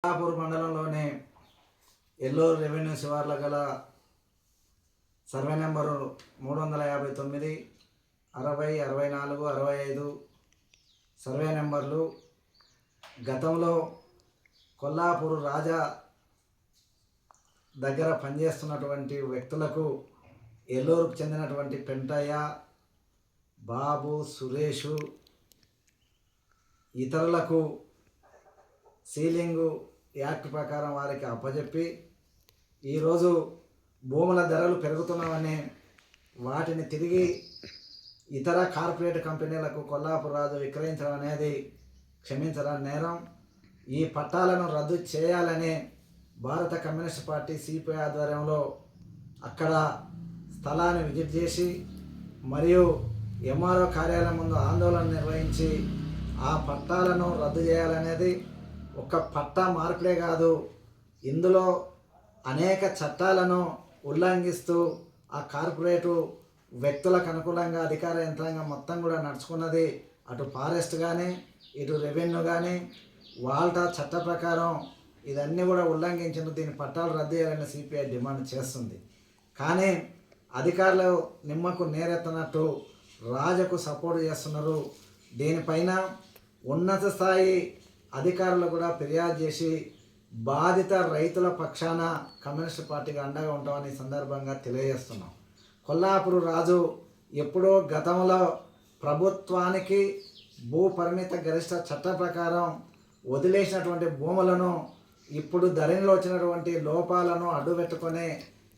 కొల్లాపూర్ మండలంలోని ఎల్లూరు రెవెన్యూ శివార్ల గల survey number 359, 60, 64, 65 survey నెంబర్లు గతంలో కొల్లాపూర్ రాజా దగ్గర పనిచేస్తున్నటువంటి వ్యక్తులకు ఎల్లూరుకు చెందినటువంటి పెంటయ్య, బాబు, సురేషు ఇతరులకు సీలింగు యాక్ట్ ప్రకారం వారికి అప్పచెప్పి ఈరోజు భూముల ధరలు పెరుగుతున్నామని వాటిని తిరిగి ఇతర కార్పొరేట్ కంపెనీలకు కొల్లాపూర్ రాజు విక్రయించడం అనేది క్షమించడం నేరం. ఈ పట్టాలను రద్దు చేయాలని భారత కమ్యూనిస్ట్ పార్టీ సిపిఐ ఆధ్వర్యంలో అక్కడ స్థలాన్ని విజిట్ చేసి మరియు ఎంఆర్ఓ కార్యాలయం ముందు ఆందోళన నిర్వహించి ఆ పట్టాలను రద్దు చేయాలనేది ఒక పట్టా మార్పిడే కాదు, ఇందులో అనేక చట్టాలను ఉల్లంఘిస్తూ ఆ కార్పొరేటు వ్యక్తులకు అనుకూలంగా అధికార యంత్రాంగం మొత్తం కూడా నడుచుకున్నది. అటు ఫారెస్ట్ కానీ ఇటు రెవెన్యూ కానీ వాళ్ళ చట్ట ప్రకారం ఇదన్నీ కూడా ఉల్లంఘించిన దీని పట్టాలు రద్దు చేయాలని సిపిఐ డిమాండ్ చేస్తుంది. కానీ అధికారులు నిమ్మకు నేరెత్తనట్టు రాజకు సపోర్ట్ చేస్తున్నారు. దీనిపైన ఉన్నత స్థాయి అధికారులు కూడా ఫిర్యాదు చేసి బాధిత రైతుల పక్షాన కమ్యూనిస్ట్ పార్టీకి అండగా ఉంటామని సందర్భంగా తెలియజేస్తున్నాం. కొల్లాపూర్ రాజు ఎప్పుడో గతంలో ప్రభుత్వానికి భూ పరిమిత గరిష్ట చట్ట ప్రకారం వదిలేసినటువంటి భూములను ఇప్పుడు ధరణిలో వచ్చినటువంటి లోపాలను అడ్డుపెట్టుకొని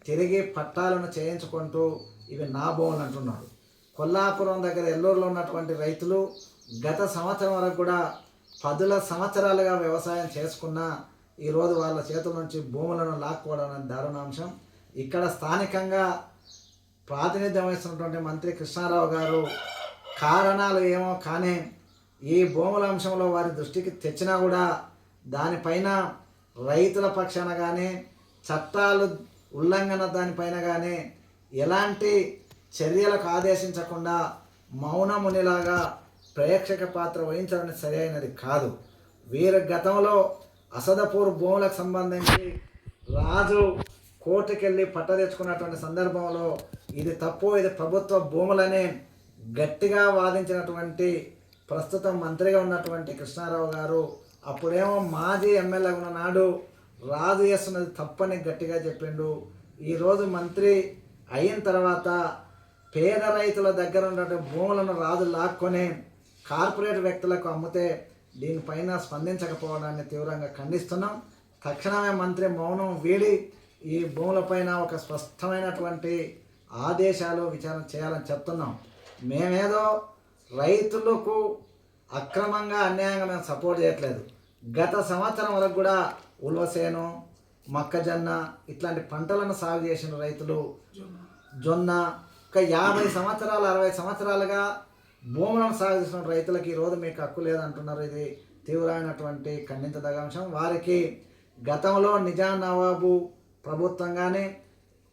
తిరిగి పట్టాలను చేయించుకుంటూ ఇవి నా భూములు అంటున్నాడు. కొల్లాపురం దగ్గర ఎల్లూరులో ఉన్నటువంటి రైతులు గత సంవత్సరం వరకు కూడా 10 సంవత్సరాలుగా వ్యవసాయం చేసుకున్న ఈరోజు వాళ్ళ చేతుల నుంచి భూములను లాక్కోవడం అనేది దారుణాంశం. ఇక్కడ స్థానికంగా ప్రాతినిధ్యం వహిస్తున్నటువంటి మంత్రి కృష్ణారావు గారు కారణాలు ఏమో కానీ ఈ భూముల అంశంలో వారి దృష్టికి తెచ్చినా కూడా దానిపైన రైతుల పక్షాన కానీ చట్టాలు ఉల్లంఘన దానిపైన కానీ ఎలాంటి చర్యలకు ఆదేశించకుండా మౌనమునిలాగా ప్రేక్షక పాత్ర వహించడం సరైనది కాదు. వీరి గతంలో అసదపూర్ భూములకు సంబంధించి రాజు కోర్టుకెళ్ళి పట్ట తెచ్చుకున్నటువంటి సందర్భంలో ఇది తప్పు, ఇది ప్రభుత్వ భూములని గట్టిగా వాదించినటువంటి ప్రస్తుతం మంత్రిగా ఉన్నటువంటి కృష్ణారావు గారు అప్పుడేమో మాజీ ఎమ్మెల్యే ఉన్న నాడు రాజు చేస్తున్నది తప్పని గట్టిగా చెప్పిండు. ఈరోజు మంత్రి అయిన తర్వాత పేద రైతుల దగ్గర ఉన్నటువంటి భూములను రాజు లాక్కొని కార్పొరేట్ వ్యక్తులకు అమ్మితే దీనిపైన స్పందించకపోవడాన్ని తీవ్రంగా ఖండిస్తున్నాం. తక్షణమే మంత్రి మౌనం వీడి ఈ భూములపైన ఒక స్పష్టమైనటువంటి ఆదేశాలు విచారణ చేయాలని చెప్తున్నాం. మేమేదో రైతులకు అక్రమంగా అన్యాయంగా మేము సపోర్ట్ చేయట్లేదు. గత సంవత్సరం వరకు కూడా ఉలవసేను, మొక్కజొన్న ఇట్లాంటి పంటలను సాగు చేసిన రైతులు, జొన్న ఒక 50 సంవత్సరాలు 60 సంవత్సరాలుగా భూములను సాగు చేసిన రైతులకి ఈరోజు మీకు హక్కు లేదంటున్నారు. ఇది తీవ్రమైనటువంటి ఖండించదగ్గ అంశం. వారికి గతంలో నిజాం నవాబు ప్రభుత్వం కానీ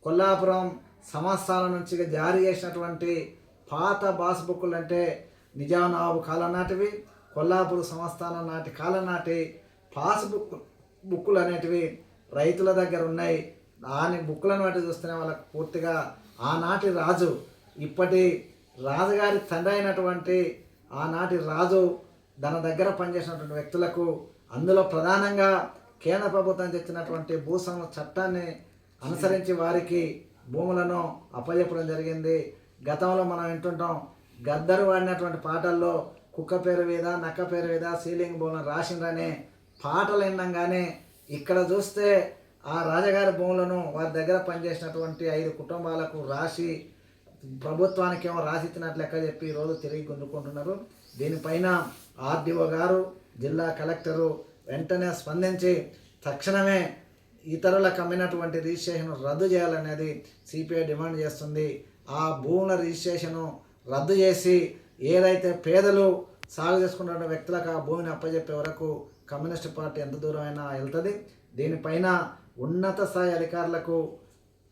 కొల్లాపురం సంస్థానం నుంచి జారీ చేసినటువంటి పాత పాస్బుక్లు అంటే నిజాం నవాబు కాలం నాటివి, కొల్లాపూర్ సంస్థానం నాటి కాలం నాటి బుక్కులు అనేటివి రైతుల దగ్గర ఉన్నాయి. దాని బుక్కులను బట్టి చూస్తేనే వాళ్ళకు పూర్తిగా ఆనాటి రాజు ఇప్పటి రాజుగారి తండ్రి అయినటువంటి ఆనాటి రాజు తన దగ్గర పనిచేసినటువంటి వ్యక్తులకు అందులో ప్రధానంగా కేంద్ర ప్రభుత్వం తెచ్చినటువంటి భూస్వామ్య చట్టాన్ని అనుసరించి వారికి భూములను అప్పచెప్పడం జరిగింది. గతంలో మనం వింటుంటాం గద్దరు వాడినటువంటి పాటల్లో కుక్క పేరు మీద నక్క పేరు మీద సీలింగ్ భూములను రాసిండ్రనే పాటలు వినగానే ఇక్కడ చూస్తే ఆ రాజగారి భూములను వారి దగ్గర పనిచేసినటువంటి 5 కుటుంబాలకు రాసి ప్రభుత్వానికి ఏమో రాసిచ్చినట్లు లెక్క చెప్పి ఈరోజు తిరిగి గుంజుకుంటున్నారు. దీనిపైన ఆర్డీఓ గారు, జిల్లా కలెక్టరు వెంటనే స్పందించి తక్షణమే ఇతరులకు అమ్మినటువంటి రిజిస్ట్రేషన్ రద్దు చేయాలనేది సిపిఐ డిమాండ్ చేస్తుంది. ఆ భూముల రిజిస్ట్రేషను రద్దు చేసి ఏదైతే పేదలు సాగు చేసుకున్న వ్యక్తులకు ఆ భూమిని అప్పచెప్పే వరకు కమ్యూనిస్ట్ పార్టీ ఎంత దూరం అయినా వెళ్తుంది. దీనిపైన ఉన్నత స్థాయి అధికారులకు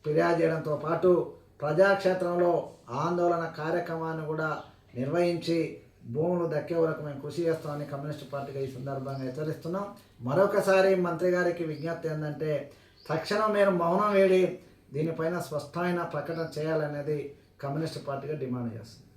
ఫిర్యాదు చేయడంతో పాటు ప్రజాక్షేత్రంలో ఆందోళన కార్యక్రమాన్ని కూడా నిర్వహించి భూములు దక్కే వరకు మేము కృషి చేస్తామని కమ్యూనిస్ట్ పార్టీగా ఈ సందర్భంగా హెచ్చరిస్తున్నాం. మరొకసారి మంత్రి గారికి విజ్ఞప్తి ఏంటంటే తక్షణం మీరు మౌనం వేడి దీనిపైన స్పష్టమైన ప్రకటన చేయాలనేది కమ్యూనిస్ట్ పార్టీగా డిమాండ్ చేస్తుంది.